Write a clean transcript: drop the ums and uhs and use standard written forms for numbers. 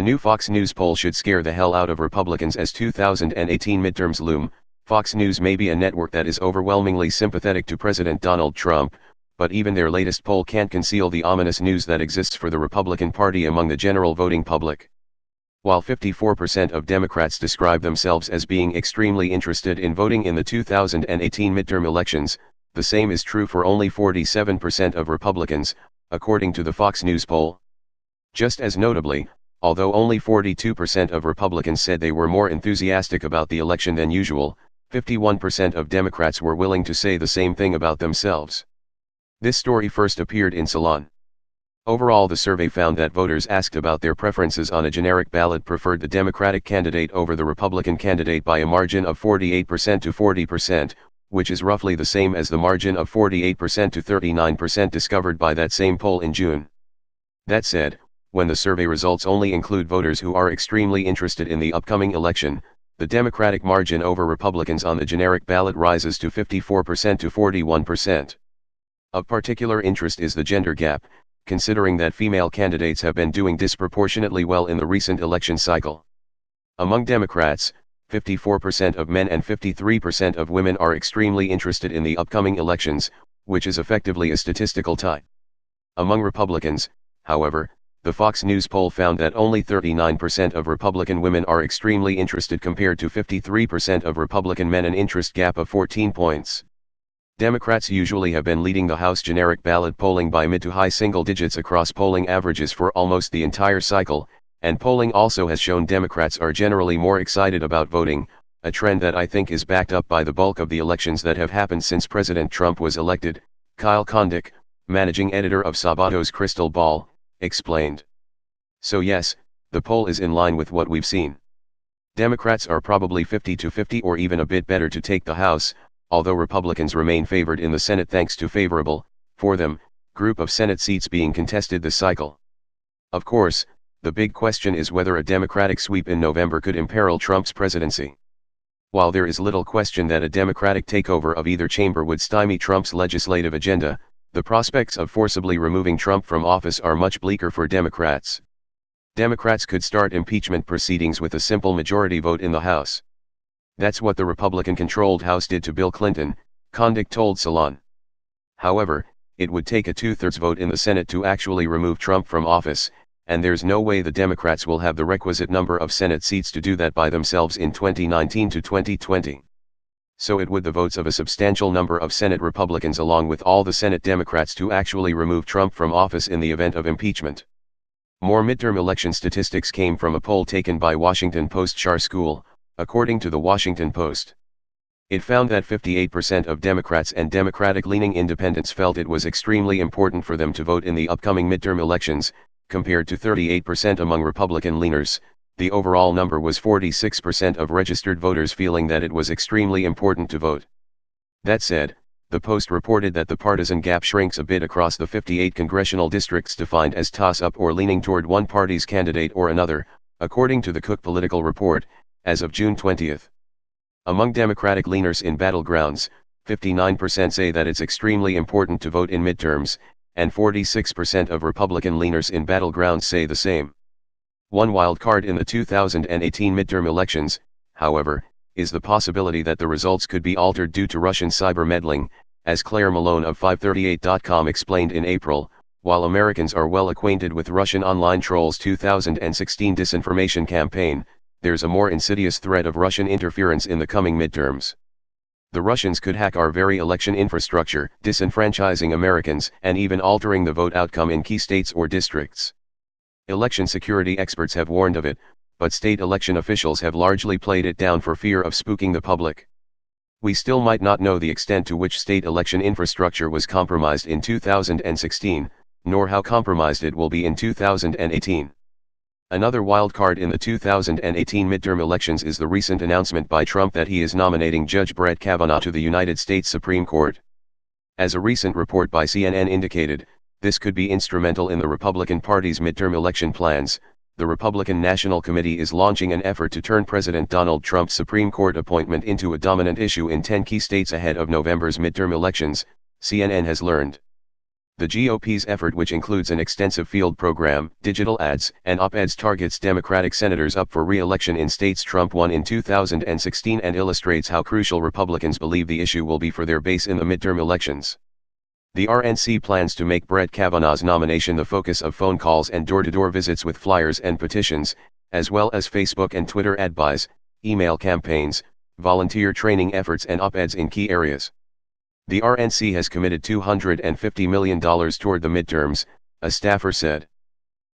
new Fox News poll should scare the hell out of Republicans as 2018 midterms loom. Fox News may be a network that is overwhelmingly sympathetic to President Donald Trump, but even their latest poll can't conceal the ominous news that exists for the Republican Party among the general voting public. While 54% of Democrats describe themselves as being extremely interested in voting in the 2018 midterm elections, the same is true for only 47% of Republicans, according to the Fox News poll. Just as notably, although only 42% of Republicans said they were more enthusiastic about the election than usual, 51% of Democrats were willing to say the same thing about themselves. This story first appeared in Salon. Overall, the survey found that voters asked about their preferences on a generic ballot preferred the Democratic candidate over the Republican candidate by a margin of 48% to 40%, which is roughly the same as the margin of 48% to 39% discovered by that same poll in June. That said, when the survey results only include voters who are extremely interested in the upcoming election, the Democratic margin over Republicans on the generic ballot rises to 54% to 41%. Of particular interest is the gender gap, considering that female candidates have been doing disproportionately well in the recent election cycle. Among Democrats, 54% of men and 53% of women are extremely interested in the upcoming elections, which is effectively a statistical tie. Among Republicans, however, the Fox News poll found that only 39% of Republican women are extremely interested compared to 53% of Republican men, an interest gap of 14 points. Democrats usually have been leading the House generic ballot polling by mid to high single digits across polling averages for almost the entire cycle, and polling also has shown Democrats are generally more excited about voting, a trend that I think is backed up by the bulk of the elections that have happened since President Trump was elected. Kyle Kondik, managing editor of Sabato's Crystal Ball, explained. So yes, the poll is in line with what we've seen. Democrats are probably 50-50 or even a bit better to take the House, although Republicans remain favored in the Senate thanks to favorable, for them, group of Senate seats being contested this cycle. Of course, the big question is whether a Democratic sweep in November could imperil Trump's presidency. While there is little question that a Democratic takeover of either chamber would stymie Trump's legislative agenda, the prospects of forcibly removing Trump from office are much bleaker for Democrats. Democrats could start impeachment proceedings with a simple majority vote in the House. That's what the Republican-controlled House did to Bill Clinton, Kondik told Salon. However, it would take a two-thirds vote in the Senate to actually remove Trump from office, and there's no way the Democrats will have the requisite number of Senate seats to do that by themselves in 2019 to 2020. So it would the votes of a substantial number of Senate Republicans along with all the Senate Democrats to actually remove Trump from office in the event of impeachment. More midterm election statistics came from a poll taken by Washington Post Char School, according to the Washington Post. It found that 58% of Democrats and Democratic-leaning independents felt it was extremely important for them to vote in the upcoming midterm elections, compared to 38% among Republican leaners. The overall number was 46% of registered voters feeling that it was extremely important to vote. That said, the Post reported that the partisan gap shrinks a bit across the 58 congressional districts defined as toss-up or leaning toward one party's candidate or another, according to the Cook Political Report, as of June 20. Among Democratic leaners in battlegrounds, 59% say that it's extremely important to vote in midterms, and 46% of Republican leaners in battlegrounds say the same. One wild card in the 2018 midterm elections, however, is the possibility that the results could be altered due to Russian cyber meddling, as Claire Malone of 538.com explained in April. While Americans are well acquainted with Russian online trolls' 2016 disinformation campaign, there's a more insidious threat of Russian interference in the coming midterms. The Russians could hack our very election infrastructure, disenfranchising Americans and even altering the vote outcome in key states or districts. Election security experts have warned of it, but state election officials have largely played it down for fear of spooking the public. We still might not know the extent to which state election infrastructure was compromised in 2016, nor how compromised it will be in 2018. Another wild card in the 2018 midterm elections is the recent announcement by Trump that he is nominating Judge Brett Kavanaugh to the United States Supreme Court. As a recent report by CNN indicated, this could be instrumental in the Republican Party's midterm election plans. The Republican National Committee is launching an effort to turn President Donald Trump's Supreme Court appointment into a dominant issue in 10 key states ahead of November's midterm elections, CNN has learned. The GOP's effort, which includes an extensive field program, digital ads, and op-eds, targets Democratic senators up for re-election in states Trump won in 2016 and illustrates how crucial Republicans believe the issue will be for their base in the midterm elections. The RNC plans to make Brett Kavanaugh's nomination the focus of phone calls and door-to-door visits with flyers and petitions, as well as Facebook and Twitter ad buys, email campaigns, volunteer training efforts and op-eds in key areas. The RNC has committed $250 million toward the midterms, a staffer said.